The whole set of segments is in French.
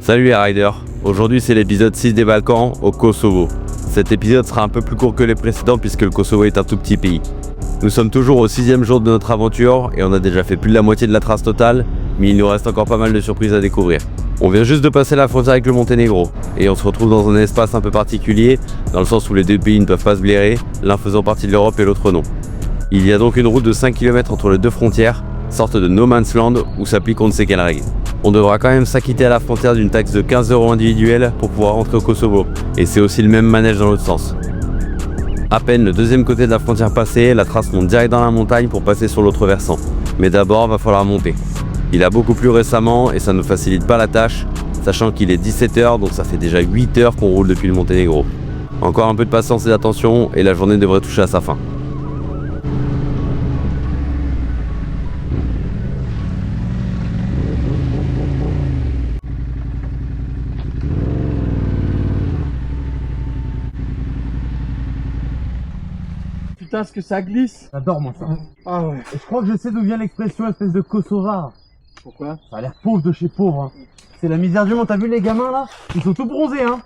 Salut les riders, aujourd'hui c'est l'épisode 6 des Balkans au Kosovo. Cet épisode sera un peu plus court que les précédents puisque le Kosovo est un tout petit pays. Nous sommes toujours au 6e jour de notre aventure et on a déjà fait plus de la moitié de la trace totale, mais il nous reste encore pas mal de surprises à découvrir. On vient juste de passer la frontière avec le Monténégro et on se retrouve dans un espace un peu particulier, dans le sens où les deux pays ne peuvent pas se blairer, l'un faisant partie de l'Europe et l'autre non. Il y a donc une route de 5 km entre les deux frontières, sorte de no man's land où s'applique on ne sait quelle règle. On devra quand même s'acquitter à la frontière d'une taxe de 15 € individuelle pour pouvoir rentrer au Kosovo, et c'est aussi le même manège dans l'autre sens. À peine le deuxième côté de la frontière passé, la trace monte direct dans la montagne pour passer sur l'autre versant. Mais d'abord, va falloir monter. Il a beaucoup plu récemment et ça ne facilite pas la tâche, sachant qu'il est 17 h, donc ça fait déjà 8 heures qu'on roule depuis le Monténégro. Encore un peu de patience et d'attention et la journée devrait toucher à sa fin. Putain, ce que ça glisse. J'adore moi ça. Ah ouais. Et je crois que je sais d'où vient l'expression espèce de Kosovar. Pourquoi? Ça a l'air pauvre de chez pauvre. Hein. C'est la misère du monde. T'as vu les gamins là? Ils sont tout bronzés hein.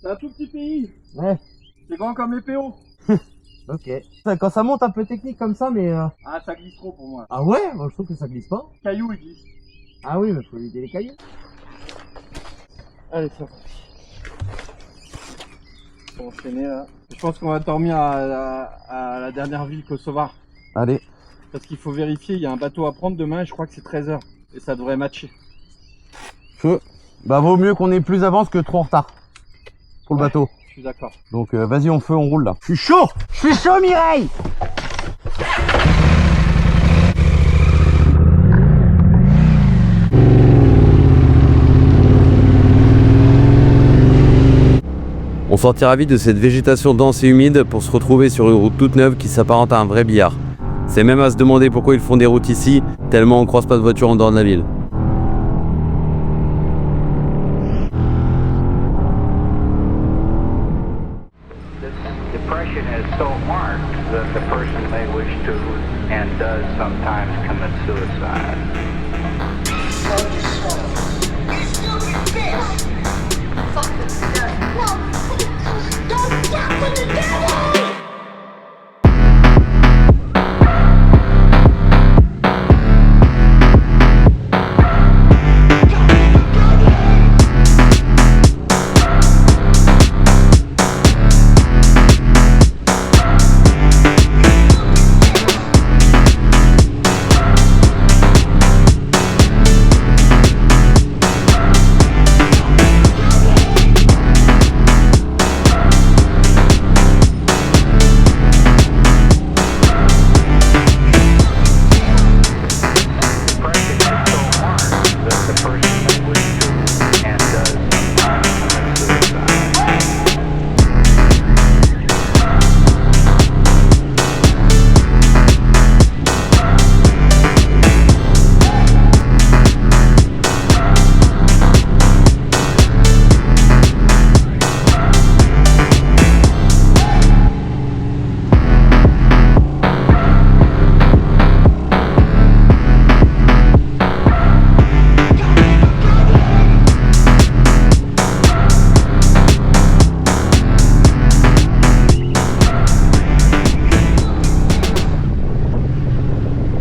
C'est un tout petit pays. Ouais. C'est grand comme les PO. Ok. Quand ça monte un peu technique comme ça mais... Ah, ça glisse trop pour moi. Ah ouais? Moi je trouve que ça glisse pas. Caillou, il glisse. Ah oui mais faut éviter les cailloux. Allez, c'est parti. On va enchaîner là. Je pense qu'on va dormir à la dernière ville kosovar. Allez. Parce qu'il faut vérifier, il y a un bateau à prendre demain et je crois que c'est 13 h. Et ça devrait matcher. Feu. Bah vaut mieux qu'on ait plus d'avance que trop en retard. Pour le bateau. Je suis d'accord. Donc vas-y on feu, on roule là. Je suis chaud. Je suis chaud Mireille. On sortira vite de cette végétation dense et humide pour se retrouver sur une route toute neuve qui s'apparente à un vrai billard. C'est même à se demander pourquoi ils font des routes ici, tellement on croise pas de voitures en dehors de la ville. Depression is so marked that the person may wish to and does sometimes commit suicide.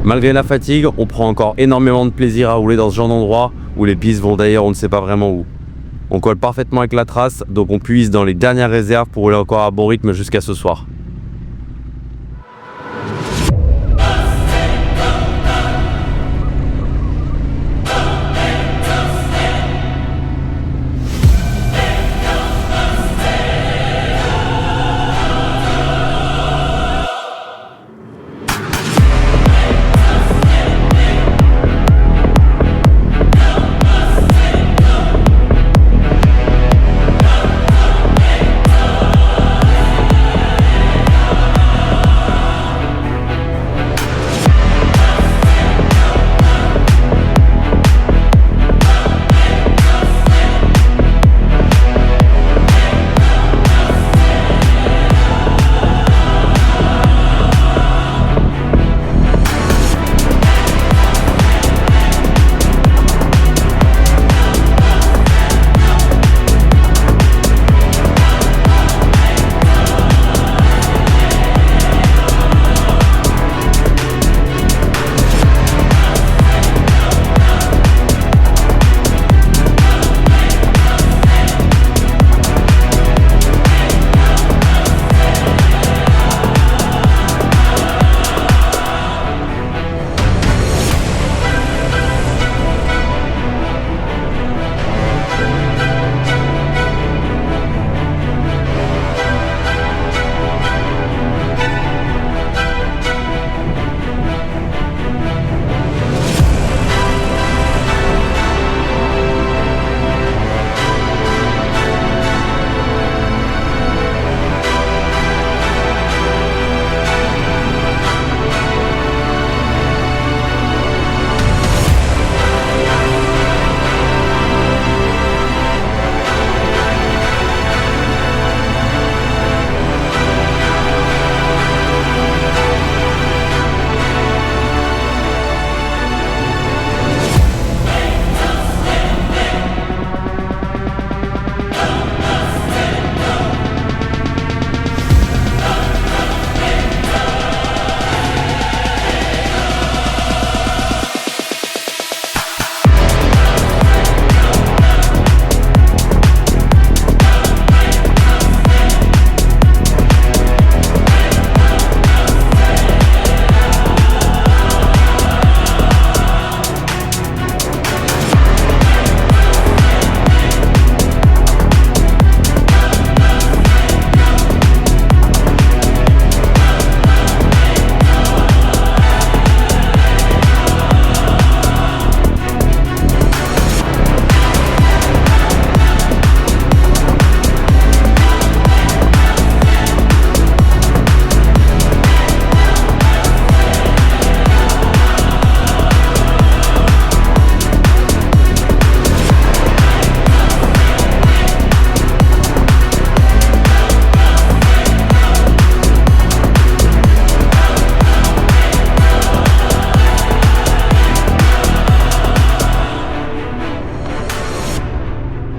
Malgré la fatigue, on prend encore énormément de plaisir à rouler dans ce genre d'endroit où les pistes vont d'ailleurs on ne sait pas vraiment où. On colle parfaitement avec la trace, donc on puise dans les dernières réserves pour rouler encore à bon rythme jusqu'à ce soir.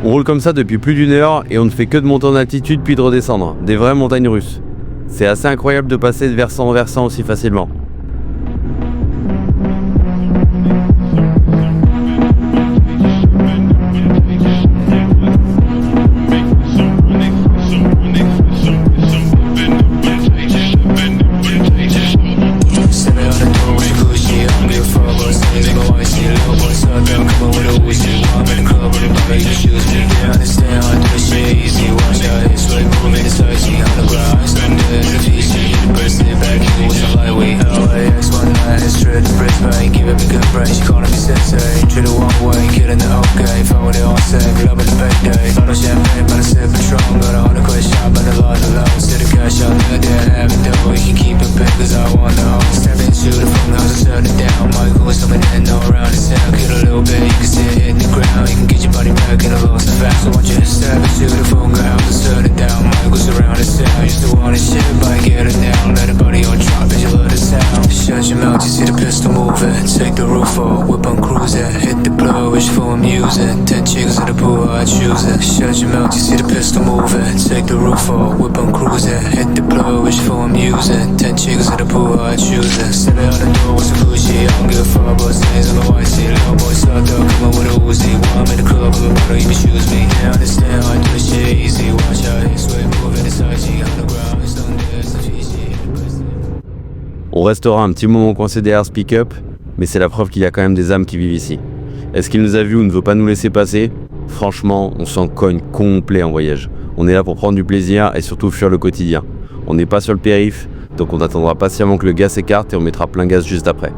On roule comme ça depuis plus d'1 heure et on ne fait que de monter en altitude puis de redescendre, des vraies montagnes russes. C'est assez incroyable de passer de versant en versant aussi facilement. Take the roof off, whip on cruising. Hit the blow, wish for amusing. 10 chicks in the pool, I choose it. Shut your mouth, you see the pistol moving. Take the roof off, whip on cruising. Hit the blow, wish for amusing. 10 chicks in the pool, I choose it. Step out the door with some Gucci. I don't give a fuck about stains on the white seat. Little boy sucked up, come on with a Uzi. While I'm in the club, I'm about to even choose me. They understand how I do this shit easy. Watch out, his way moving, it's IG on the ground. It's on there, it's a Fiji. On restera un petit moment coincé derrière ce pick-up, mais c'est la preuve qu'il y a quand même des âmes qui vivent ici. Est-ce qu'il nous a vus ou ne veut pas nous laisser passer? Franchement, on s'en cogne complet en voyage. On est là pour prendre du plaisir et surtout fuir le quotidien. On n'est pas sur le périph', donc on attendra patiemment que le gaz s'écarte et on mettra plein gaz juste après.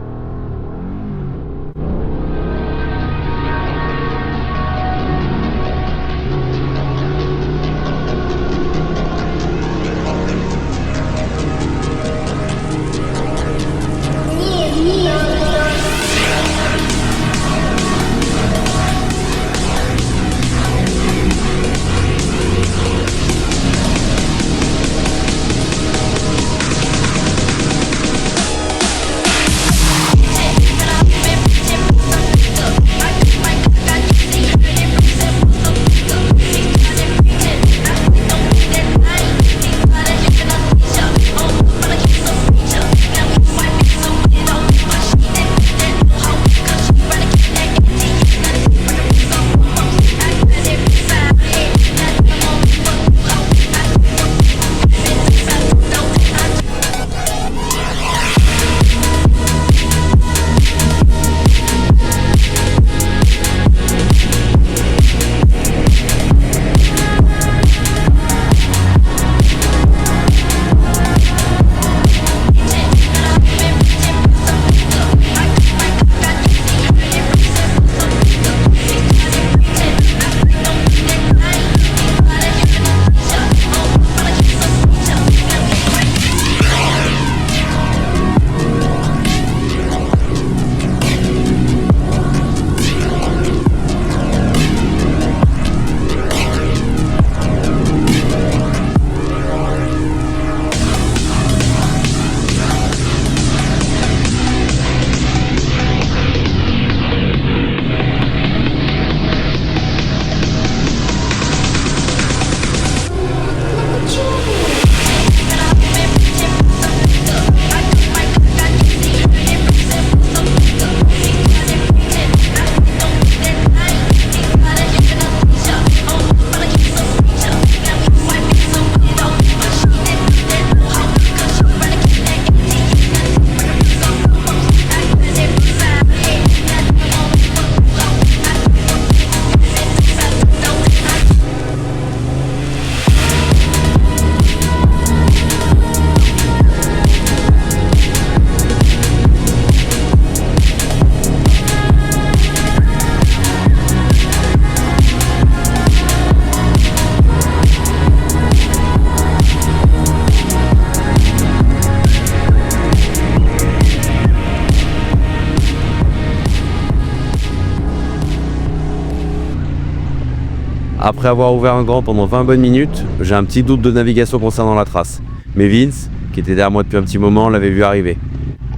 Après avoir ouvert un grand pendant 20 bonnes minutes, j'ai un petit doute de navigation concernant la trace. Mais Vince, qui était derrière moi depuis un petit moment, l'avait vu arriver.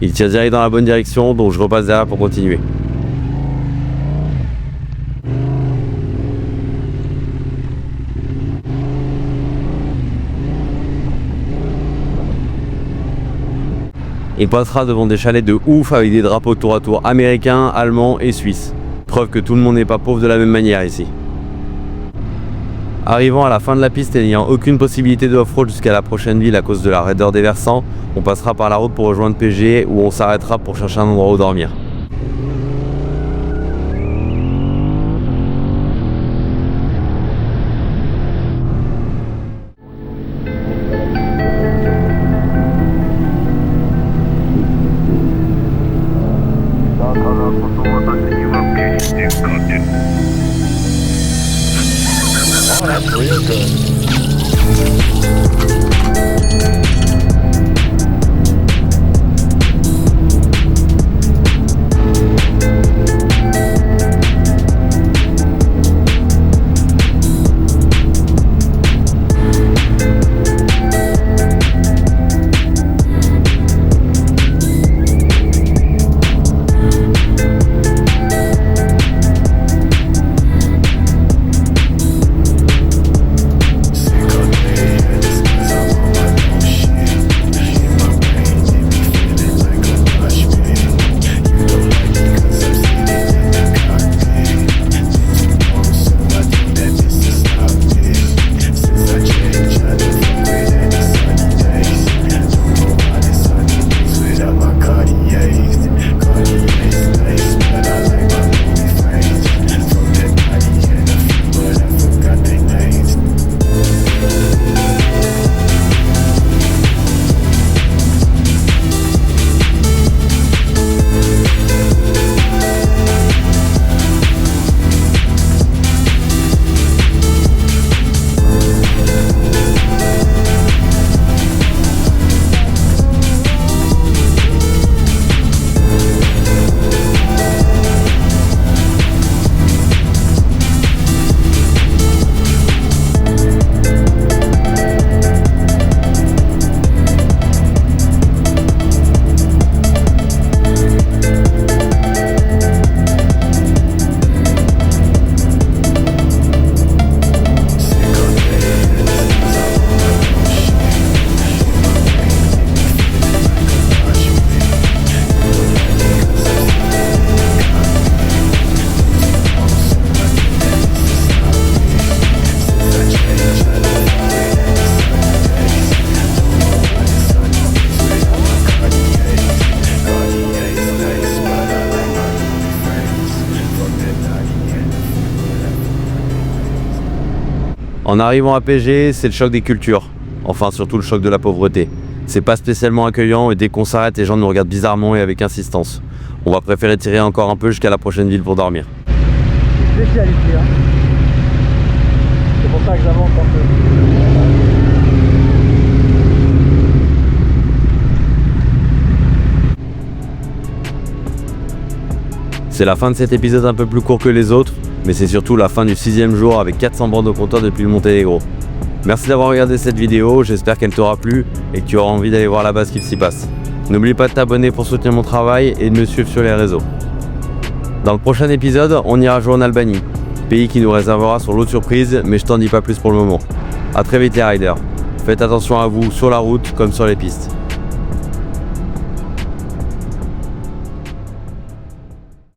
Il tire direct dans la bonne direction, donc je repasse derrière pour continuer. Il passera devant des chalets de ouf avec des drapeaux tour à tour américains, allemands et suisses. Preuve que tout le monde n'est pas pauvre de la même manière ici. Arrivant à la fin de la piste et n'ayant aucune possibilité de off-road jusqu'à la prochaine ville à cause de la raideur des versants, on passera par la route pour rejoindre PG où on s'arrêtera pour chercher un endroit où dormir. En arrivant à PG, c'est le choc des cultures. Enfin, surtout le choc de la pauvreté. C'est pas spécialement accueillant et dès qu'on s'arrête, les gens nous regardent bizarrement et avec insistance. On va préférer tirer encore un peu jusqu'à la prochaine ville pour dormir. C'est spécial ici, hein. C'est pour ça que j'avance un peu. C'est la fin de cet épisode un peu plus court que les autres, mais c'est surtout la fin du 6e jour avec 400 bornes au compteur depuis le Monténégro. Merci d'avoir regardé cette vidéo, j'espère qu'elle t'aura plu et que tu auras envie d'aller voir là-bas ce qu'il s'y passe. N'oublie pas de t'abonner pour soutenir mon travail et de me suivre sur les réseaux. Dans le prochain épisode, on ira jouer en Albanie, pays qui nous réservera son lot de surprises, mais je t'en dis pas plus pour le moment. A très vite les riders, faites attention à vous sur la route comme sur les pistes.